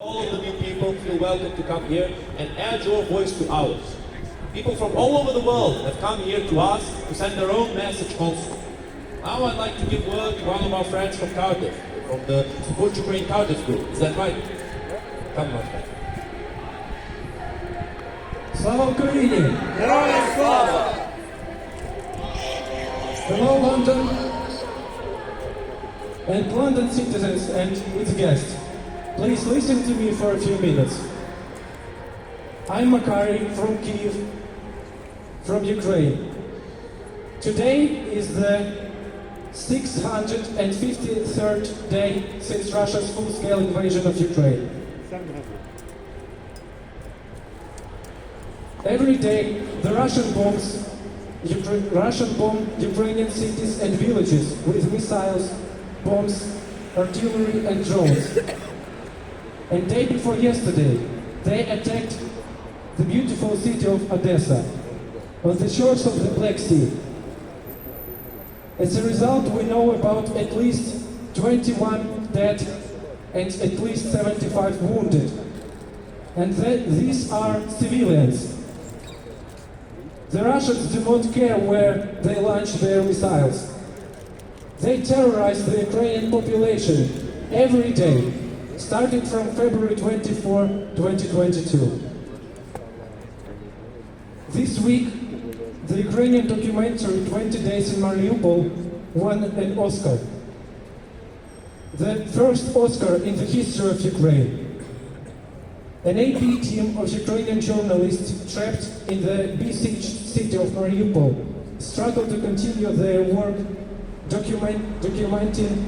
All of the new people feel welcome to come here and add your voice to ours. People from all over the world have come here to us to send their own message also. Now I'd like to give word to one of our friends from Cardiff, from the Support Ukraine Cardiff group. Is that right? Come, my friend. Слава Україні! Героям слава! Hello London and London citizens and its guests. Please listen to me for a few minutes. I'm Makary from Kyiv, from Ukraine. Today is the 653rd day since Russia's full-scale invasion of Ukraine. Every day, the Russian bomb Ukrainian cities and villages with missiles, bombs, artillery and drones. And day before yesterday, they attacked the beautiful city of Odessa on the shores of the Black Sea. As a result, we know about at least 21 dead and at least 75 wounded. And these are civilians. The Russians do not care where they launch their missiles. They terrorize the Ukrainian population every day, starting from February 24, 2022. This week, the Ukrainian documentary 20 Days in Mariupol won an Oscar. The first Oscar in the history of Ukraine. An AP team of Ukrainian journalists trapped in the besieged city of Mariupol struggled to continue their work documenting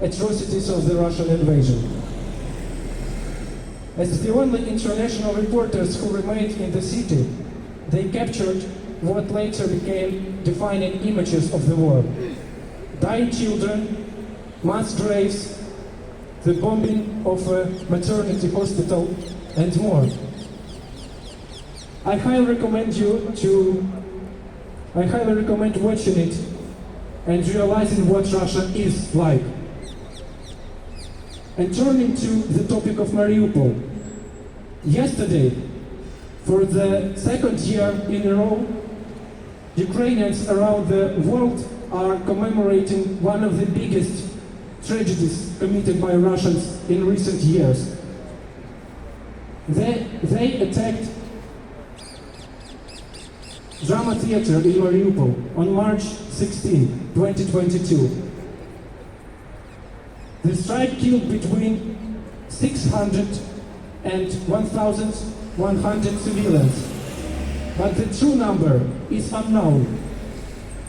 atrocities of the Russian invasion. As the only international reporters who remained in the city, they captured what later became defining images of the war. Dying children, mass graves, the bombing of a maternity hospital, and more. I highly recommend watching it and realizing what Russia is like. And turning to the topic of Mariupol. Yesterday, for the second year in a row, Ukrainians around the world are commemorating one of the biggest tragedies committed by Russians in recent years. They attacked drama theater in Mariupol on March 16, 2022. The strike killed between 600 and 1,100 civilians, but the true number is unknown.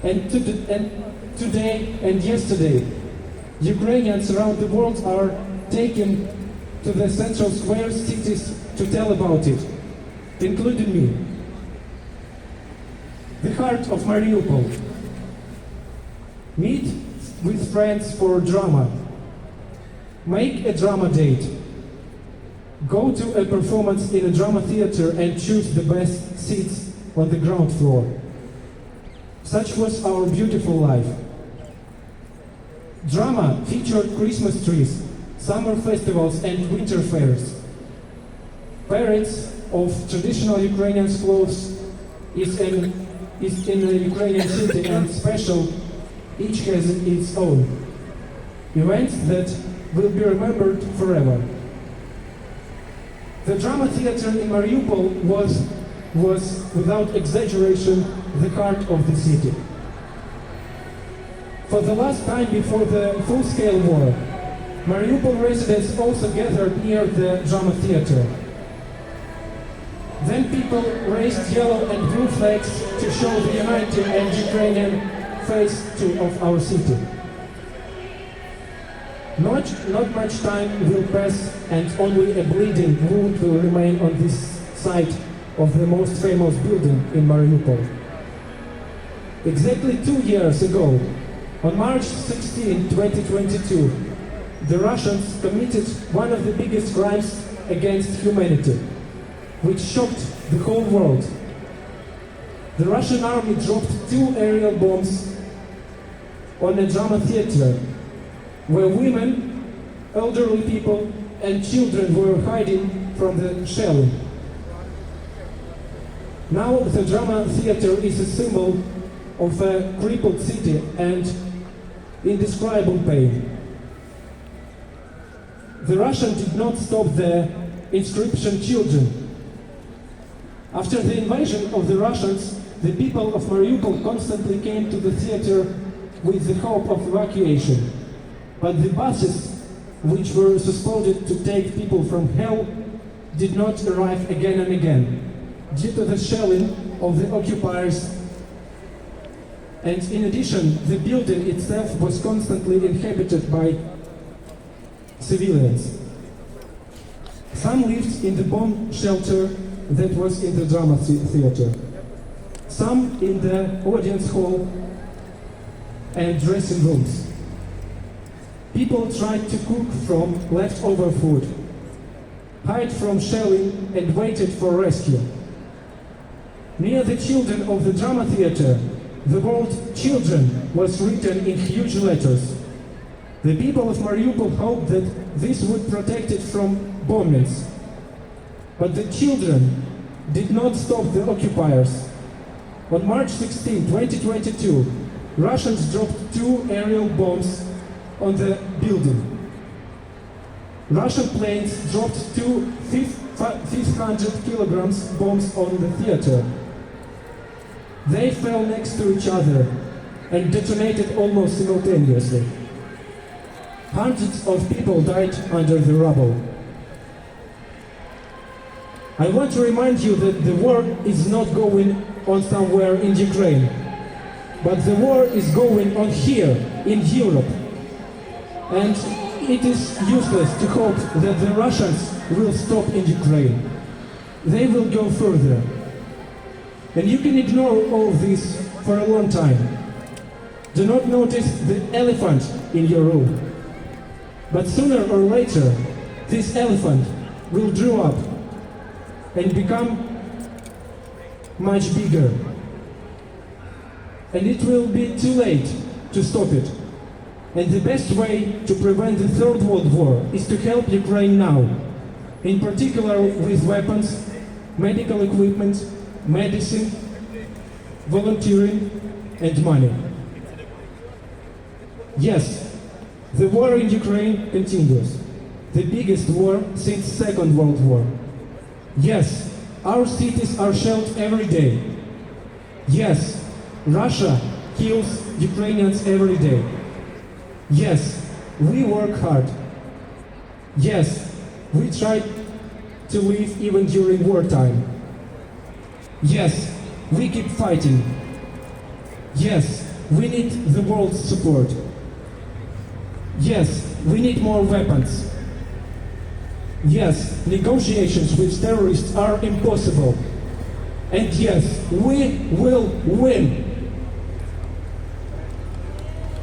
And today and yesterday, Ukrainians around the world are taken to the central square cities to tell about it, including me. The heart of Mariupol. Meet with friends for drama. Make a drama date. Go to a performance in a drama theater and choose the best seats on the ground floor. Such was our beautiful life. Drama featured Christmas trees, summer festivals and winter fairs. Parades of traditional Ukrainian clothes is in a Ukrainian city and special, each has its own. Events that will be remembered forever. The drama theater in Mariupol was, without exaggeration, the heart of the city. For the last time before the full-scale war, Mariupol residents also gathered near the drama theater. Then people raised yellow and blue flags to show the united and Ukrainian face of our city. Not much time will pass and only a bleeding wound will remain on this site of the most famous building in Mariupol. Exactly 2 years ago, on March 16, 2022, the Russians committed one of the biggest crimes against humanity, which shocked the whole world. The Russian army dropped 2 aerial bombs on a drama theater where women, elderly people and children were hiding from the shelling. Now the drama theater is a symbol of a crippled city and indescribable pain. The Russians did not stop the inscription children. After the invasion of the Russians, the people of Mariupol constantly came to the theater with the hope of evacuation. But the buses, which were supposed to take people from hell, did not arrive again and again, due to the shelling of the occupiers. And in addition, the building itself was constantly inhabited by civilians. Some lived in the bomb shelter that was in the drama theater. Some in the audience hall and dressing rooms. People tried to cook from leftover food, hide from shelling and waited for rescue. Near the children of the drama theater, the word "children" was written in huge letters. The people of Mariupol hoped that this would protect it from bombings. But the children did not stop the occupiers. On March 16, 2022, Russians dropped 2 aerial bombs on the building. Russian planes dropped 2 500 kilograms bombs on the theater. They fell next to each other and detonated almost simultaneously. Hundreds of people died under the rubble. I want to remind you that the war is not going on somewhere in Ukraine, but the war is going on here in Europe. And it is useless to hope that the Russians will stop in Ukraine. They will go further. And you can ignore all this for a long time. Do not notice the elephant in your room. But sooner or later, this elephant will grow up and become much bigger. And it will be too late to stop it. And the best way to prevent the Third World War is to help Ukraine now, in particular with weapons, medical equipment, medicine, volunteering, and money. Yes, the war in Ukraine continues, the biggest war since Second World War. Yes, our cities are shelled every day. Yes, Russia kills Ukrainians every day. Yes, we work hard. Yes, we try to live even during wartime. Yes, we keep fighting. Yes, we need the world's support. Yes, we need more weapons. Yes, negotiations with terrorists are impossible. And yes, we will win.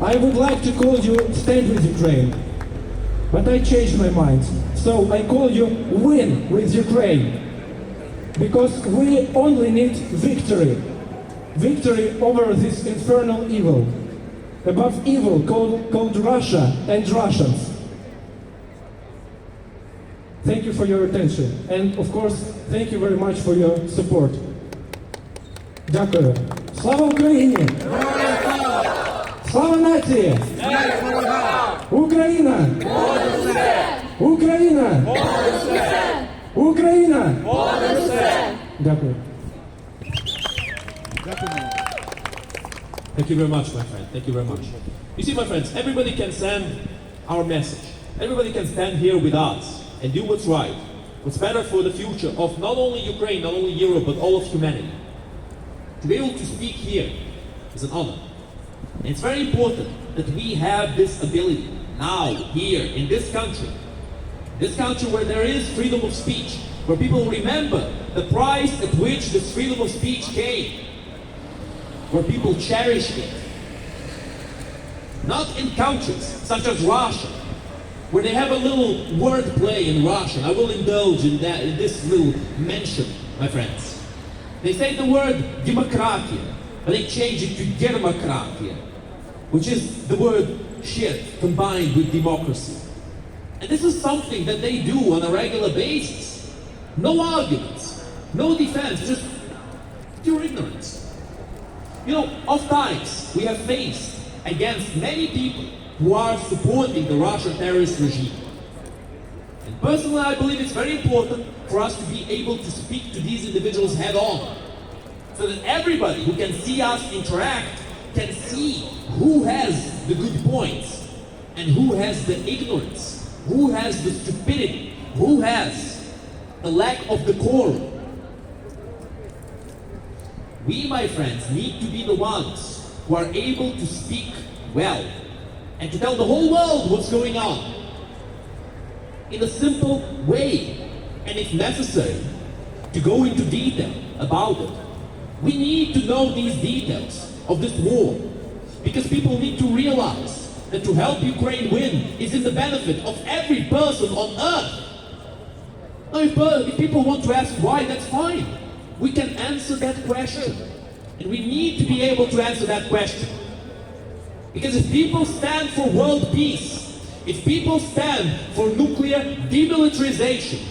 I would like to call you Stand with Ukraine, but I changed my mind. So I call you Win with Ukraine. Because we only need victory. Victory over this infernal evil. Above evil called Russia and Russians. Thank you for your attention. And of course, thank you very much for your support. Дякую. Слава Україні! Слава нації! Україна! Україна! Україна! Дякую. Thank you very much, my friend. Thank you very much. You see, my friends, everybody can send our message. Everybody can stand here with us and do what's right. What's better for the future of not only Ukraine, not only Europe, but all of humanity. To be able to speak here is an honor. And it's very important that we have this ability now, here, in this country where there is freedom of speech, where people remember the price at which this freedom of speech came, where people cherish it. Not in countries such as Russia, where they have a little wordplay in Russian. I will indulge in that, in this little mention, my friends. They say the word "демократия," but they change it to "гермократия," which is the word shit combined with democracy. And this is something that they do on a regular basis. No arguments, no defense, just pure ignorance. You know, oftentimes we have faced against many people who are supporting the Russian terrorist regime. And personally, I believe it's very important for us to be able to speak to these individuals head on, so that everybody who can see us interact can see who has the good points and who has the ignorance, who has the stupidity, who has the lack of decorum. We, my friends, need to be the ones who are able to speak well and to tell the whole world what's going on in a simple way, and if necessary, to go into detail about it. We need to know these details of this war, because people need to realize that to help Ukraine win is in the benefit of every person on earth. Now, if people want to ask why, that's fine. We can answer that question. And we need to be able to answer that question. Because if people stand for world peace, if people stand for nuclear demilitarization,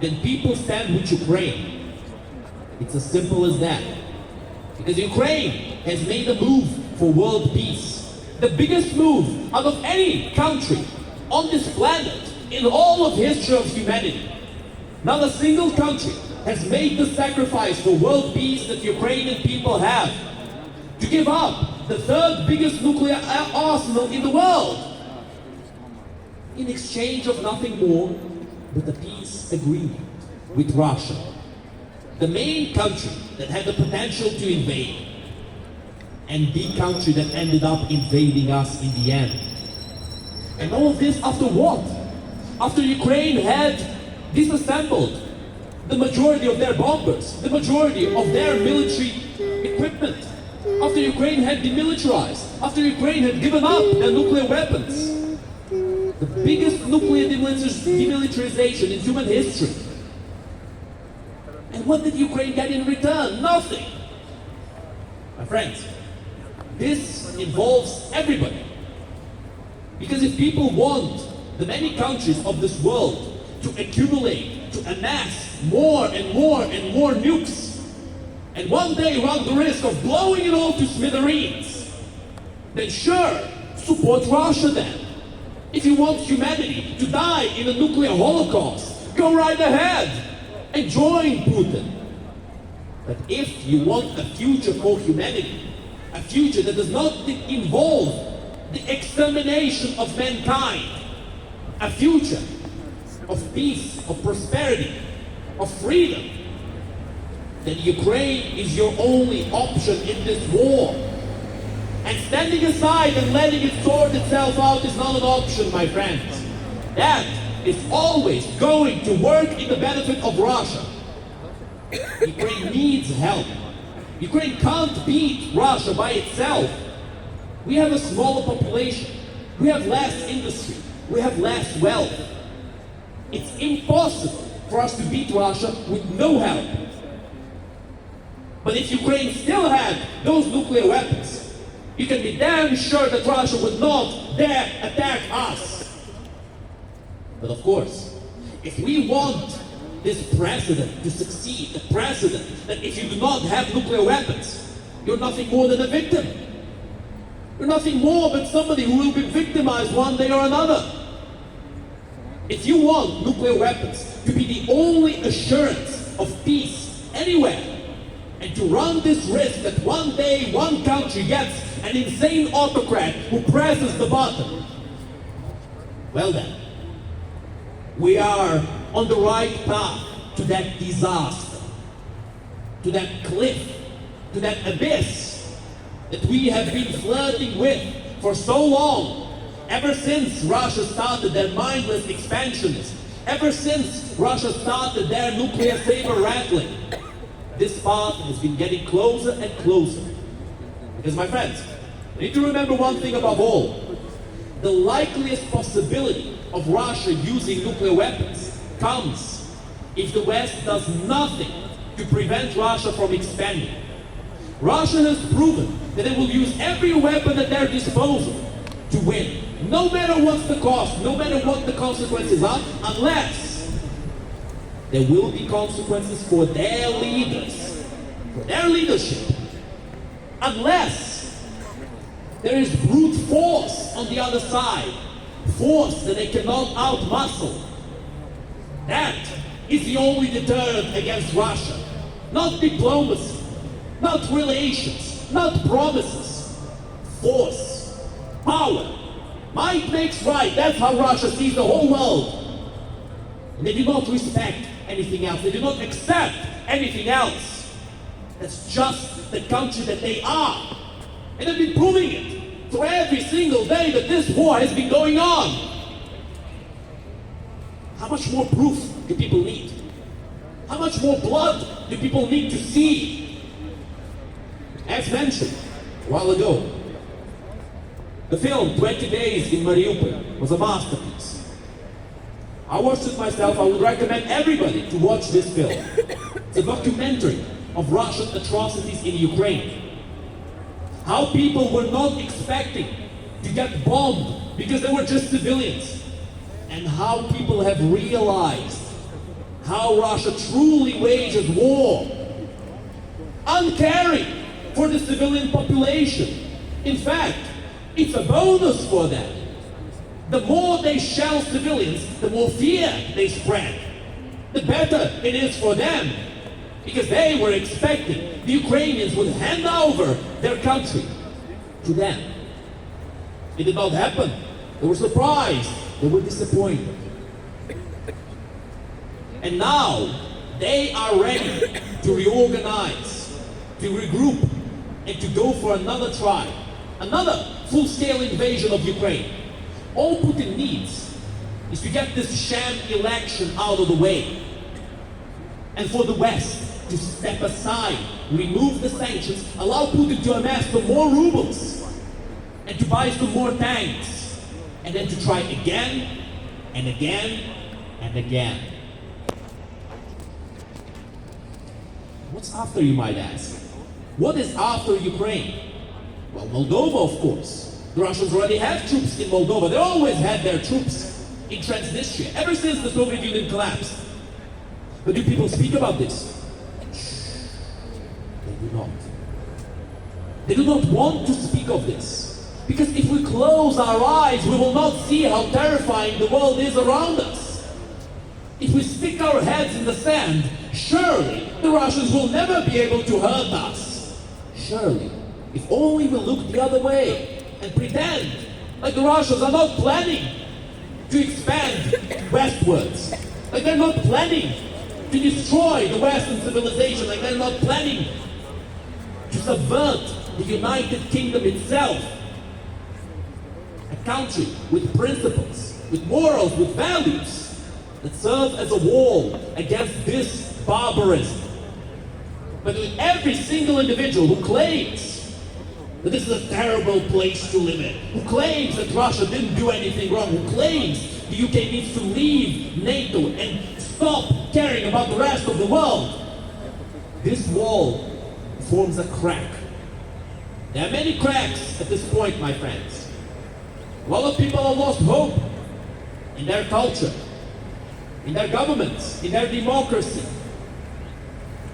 then people stand with Ukraine. It's as simple as that. Because Ukraine has made a move for world peace. The biggest move out of any country on this planet in all of history of humanity. Not a single country has made the sacrifice for world peace that Ukrainian people have. To give up the third biggest nuclear arsenal in the world in exchange of nothing more but a peace agreement with Russia, the main country that had the potential to invade, and the country that ended up invading us in the end. And all of this after what? After Ukraine had disassembled the majority of their bombers, the majority of their military equipment, after Ukraine had demilitarized, after Ukraine had given up their nuclear weapons. The biggest nuclear demilitarization in human history. And what did Ukraine get in return? Nothing. My friends, this involves everybody. Because if people want the many countries of this world to accumulate, to amass more and more and more nukes, and one day run the risk of blowing it all to smithereens, then sure, support Russia then. If you want humanity to die in a nuclear holocaust, go right ahead and join Putin. But if you want a future for humanity, a future that does not involve the extermination of mankind, a future of peace, of prosperity, of freedom, then Ukraine is your only option in this war. And standing aside and letting it sort itself out is not an option, my friends. That is always going to work in the benefit of Russia. Ukraine needs help. Ukraine can't beat Russia by itself. We have a smaller population. We have less industry. We have less wealth. It's impossible for us to beat Russia with no help. But if Ukraine still had those nuclear weapons, you can be damn sure that Russia would not dare attack us. But of course, if we want this president to succeed, the president that if you do not have nuclear weapons, you're nothing more than a victim. You're nothing more but somebody who will be victimized one day or another. If you want nuclear weapons to be the only assurance of peace anywhere, and to run this risk that one day one country gets an insane autocrat who presses the button, well then, we are on the right path to that disaster, to that cliff, to that abyss that we have been flirting with for so long, ever since Russia started their mindless expansionism, ever since Russia started their nuclear saber rattling. This path has been getting closer and closer. Because my friends, you need to remember one thing above all. The likeliest possibility of Russia using nuclear weapons comes if the West does nothing to prevent Russia from expanding. Russia has proven that it will use every weapon at their disposal to win. no matter what's the cost, no matter what the consequences are, unless there will be consequences for their leaders, for their leadership, unless there is brute force on the other side, force that they cannot outmuscle. That is the only deterrent against Russia. Not diplomacy, not relations, not promises. Force, power, might makes right. That's how Russia sees the whole world. And they do not respect anything else. They do not accept anything else. That's just the country that they are. And they've been proving it through every single day that this war has been going on. How much more proof do people need? How much more blood do people need to see? As mentioned a while ago, the film 20 Days in Mariupol was a masterpiece. I watched it myself. I would recommend everybody to watch this film. It's a documentary of Russian atrocities in Ukraine. How people were not expecting to get bombed because they were just civilians. And how people have realized how Russia truly wages war, uncaring for the civilian population. In fact, it's a bonus for them. The more they shell civilians, the more fear they spread. The better it is for them, because they were expecting the Ukrainians would hand over their country to them. It did not happen. They were surprised. They were disappointed. And now they are ready to reorganize, to regroup, and to go for another try, another full-scale invasion of Ukraine. All Putin needs is to get this sham election out of the way, and for the West to step aside, remove the sanctions, allow Putin to amass some more rubles, and to buy some more tanks, and then to try again, and again, and again. What's after, you might ask? What is after Ukraine? Well, Moldova, of course. The Russians already have troops in Moldova. They always had their troops in Transnistria, ever since the Soviet Union collapsed. But do people speak about this? They do not. They do not want to speak of this. Because if we close our eyes, we will not see how terrifying the world is around us. If we stick our heads in the sand, surely the Russians will never be able to hurt us. Surely, if only we look the other way and pretend like the Russians are not planning to expand westwards, like they're not planning to destroy the Western civilization, like they're not planning to subvert the United Kingdom itself. A country with principles, with morals, with values that serve as a wall against this barbarism. But with every single individual who claims that this is a terrible place to live in, who claims that Russia didn't do anything wrong, who claims the UK needs to leave NATO and stop caring about the rest of the world, this wall forms a crack. There are many cracks at this point, my friends. A lot of people have lost hope in their culture, in their governments, in their democracy.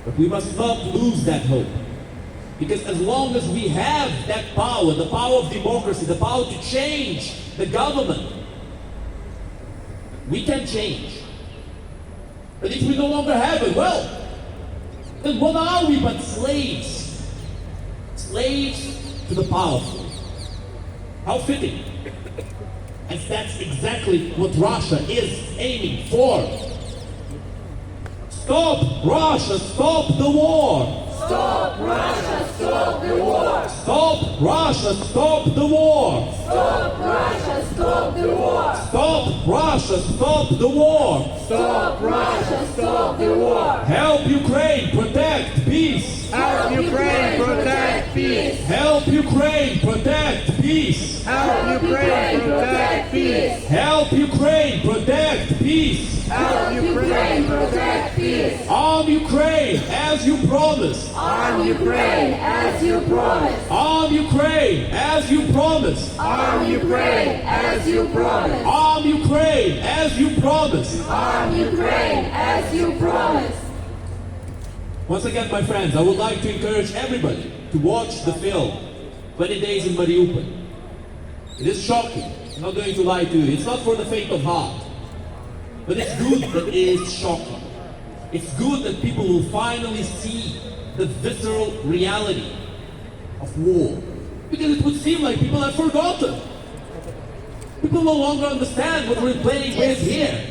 But we must not lose that hope. Because as long as we have that power, the power of democracy, the power to change the government, we can change. But if we no longer have it, well, then what are we but slaves? Slaves to the powerful. How fitting. And that's exactly what Russia is aiming for. Stop Russia, stop the war! Stop Russia, stop the war! Stop Russia, stop the war! Stop Russia, stop the war! Stop Russia, stop the war! Stop Russia, stop the war! Help Ukraine protect peace! Help Ukraine protect peace! Help Ukraine protect peace! Help Ukraine protect peace! Help Ukraine protect peace! Help Ukraine protect peace. Arm Ukraine as you promised. Arm Ukraine as you promised. Arm Ukraine as you promised. Arm Ukraine as you promised. Arm Ukraine as you promised. Arm Ukraine as you promised. Once again, my friends, I would like to encourage everybody to watch the film 20 Days in Mariupol. It is shocking. I'm not going to lie to you. It's not for the faint of heart. But it's good that it is shocking. It's good that people will finally see the visceral reality of war. Because it would seem like people have forgotten. People no longer understand what we're playing with here.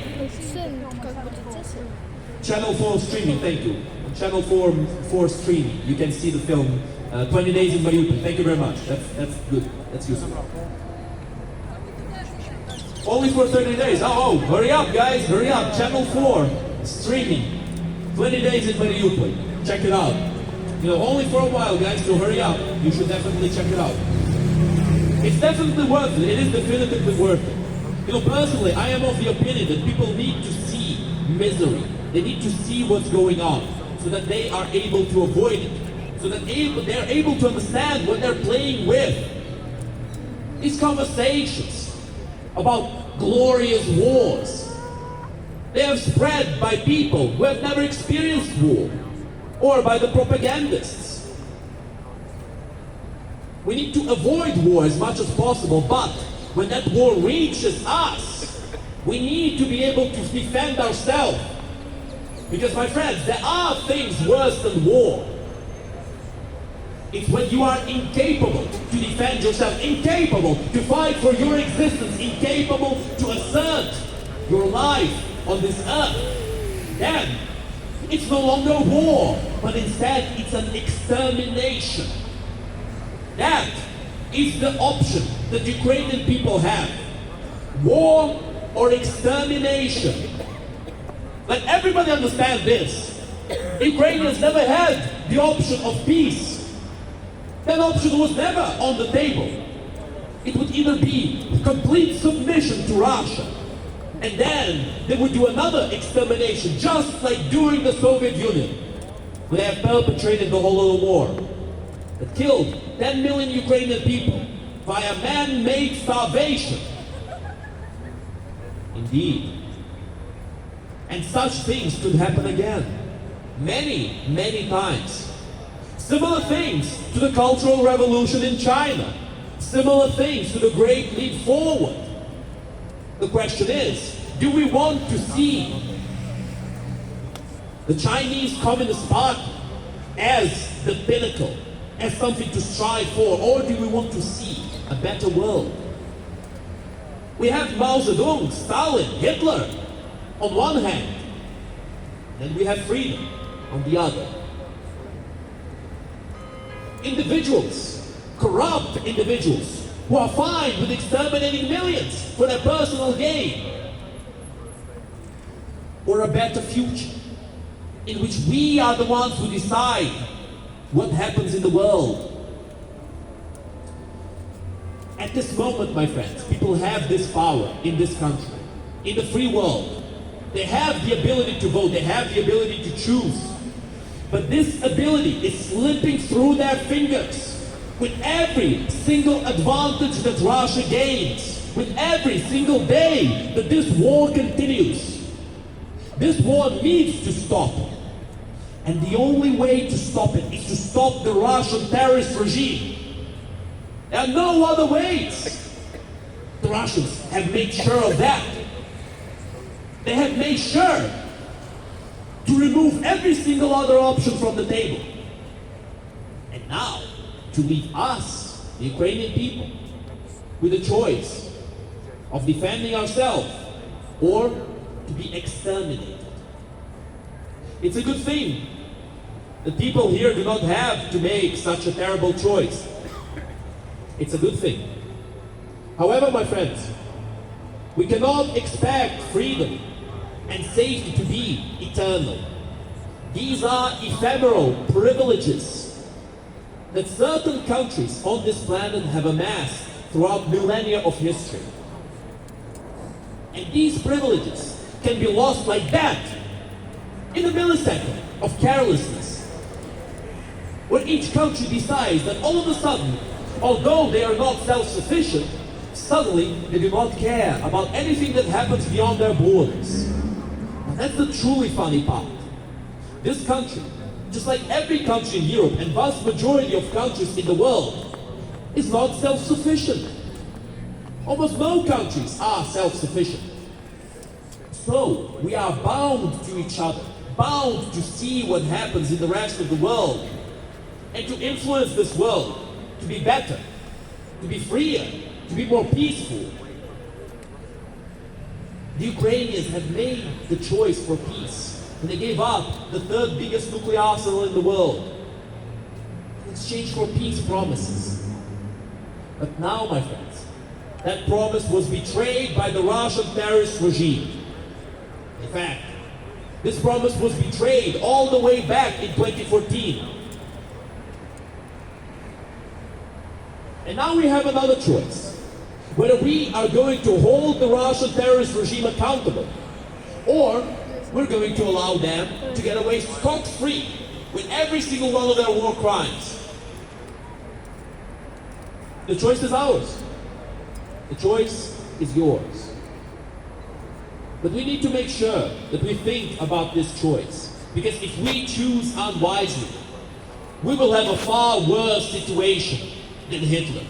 Channel 4 streaming, thank you. On Channel 4 streaming, you can see the film 20 Days in Mariupol. Thank you very much. That's good. That's useful. Only for 30 days. Oh, hurry up, guys. Hurry up. Channel 4 streaming. 20 Days in Mariupol. Check it out. You know, only for a while, guys, so hurry up. You should definitely check it out. It's definitely worth it. It is definitively worth it. You know, personally, I am of the opinion that people need to see misery. They need to see what's going on so that they are able to avoid it. So that they're able to understand what they're playing with. These conversations about glorious wars, they are spread by people who have never experienced war, or by the propagandists. We need to avoid war as much as possible, but when that war reaches us, we need to be able to defend ourselves. Because, my friends, there are things worse than war. It's when you are incapable to defend yourself, incapable to fight for your existence, incapable to assert your life on this earth. Then, it's no longer war, but instead it's an extermination. That is the option that Ukrainian people have. War or extermination. Let everybody understand this. Ukrainians never had the option of peace. That option was never on the table. It would either be complete submission to Russia, and then they would do another extermination, just like during the Soviet Union. They have perpetrated the Holodomor that killed 10 million Ukrainian people via man-made starvation. Indeed. And such things could happen again. Many, many times. Similar things to the Cultural Revolution in China. Similar things to the Great Leap Forward. The question is, do we want to see the Chinese Communist Party as the pinnacle, as something to strive for, or do we want to see a better world? We have Mao Zedong, Stalin, Hitler on one hand, and we have freedom on the other. Individuals, corrupt individuals, who are fine with exterminating millions for their personal gain, or a better future in which we are the ones who decide what happens in the world. At this moment, my friends, people have this power in this country, in the free world. They have the ability to vote, they have the ability to choose. But this ability is slipping through their fingers with every single advantage that Russia gains, with every single day that this war continues. This war needs to stop. And the only way to stop it is to stop the Russian terrorist regime. There are no other ways. The Russians have made sure of that. They have made sure to remove every single other option from the table. And now, to leave us, the Ukrainian people, with a choice of defending ourselves or to be exterminated. It's a good thing that people here do not have to make such a terrible choice. It's a good thing. However, my friends, we cannot expect freedom and safety to be eternal. These are ephemeral privileges that certain countries on this planet have amassed throughout millennia of history. And these privileges can be lost like that In a millisecond of carelessness, where each country decides that all of a sudden, although they are not self-sufficient, suddenly they do not care about anything that happens beyond their borders. And that's the truly funny part. This country, just like every country in Europe and vast majority of countries in the world, is not self-sufficient. Almost no countries are self-sufficient. So we are bound to each other, bound to see what happens in the rest of the world, and to influence this world to be better, to be freer, to be more peaceful. The Ukrainians have made the choice for peace, and they gave up the third biggest nuclear arsenal in the world in exchange for peace promises. But now, my friends, that promise was betrayed by the Russian terrorist regime. In fact, this promise was betrayed all the way back in 2014. And now we have another choice, whether we are going to hold the Russian terrorist regime accountable, or we're going to allow them to get away scot-free with every single one of their war crimes. The choice is ours. The choice is yours. But we need to make sure that we think about this choice, because if we choose unwisely, we will have a far worse situation than Hitler.